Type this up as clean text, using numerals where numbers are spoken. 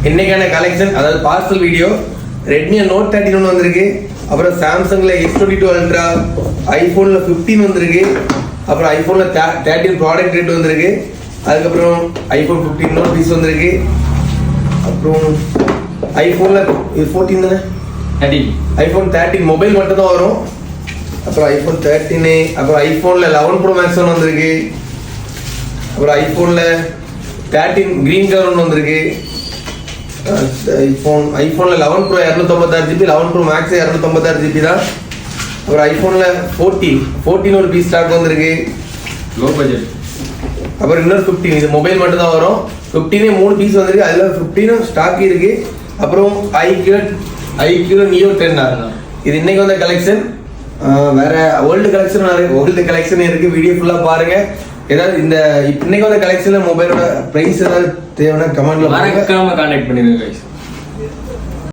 இன்னைக்கான கலெக்ஷன் அதாவது parcel video Redmi note 13 வந்திருக்கு. அப்புறம் சாம்சங்ல S22 அல்ட்ரா, ஐபோன்ல 15 வந்திருக்கு. அப்புறம் ஐபோன்ல 13 ப்ராடக்ட் ரேட் வந்திருக்கு. அதுக்கப்புறம் ஐபோன் 15 இன்னொரு பீஸ் வந்திருக்கு. அப்புறம் ஐபோன்ல 14 தானே, ஐபோன் 13 மொபைல் மட்டும் தான் வரும். அப்புறம் ஐபோன் 13, அப்புறம் ஐபோன்ல 11 ப்ரோ மேக்ஸ் ஒன்று வந்திருக்கு. அப்புறம் ஐபோன்ல 13 கிரீன் கலர் ஒன்று வந்திருக்கு. ஐபோன்ல 11 pro 256 GB, 11 pro max 256 GB தான். அப்புறம் ஐபோன்ல 14 ஒரு பீஸ் ஸ்டாக் வந்திருக்கு, லோ பட்ஜெட். அப்புறம் இன்னொரு 15, இது மொபைல் மட்டும் தான் வரும். 15 3 பீஸ் வந்திருக்கு, அதில் 15 ஸ்டாக் இருக்கு. அப்புறம் ஐக்யூ நியோ 10 இது இன்னைக்கு வந்த கலெக்ஷன். வேற ஓல்டு கலெக்ஷன் இருக்கு, வீடியோ ஃபுல்லா பாருங்க. ஏதாவது இந்த இன்னைக்கு வந்த கலெக்ஷன்ல மொபைலோட பிரைஸ் ஏதாவது தேவைன்னா கமெண்ட்ல மறக்காம கான்டாக்ட் பண்ணிருங்க गाइस.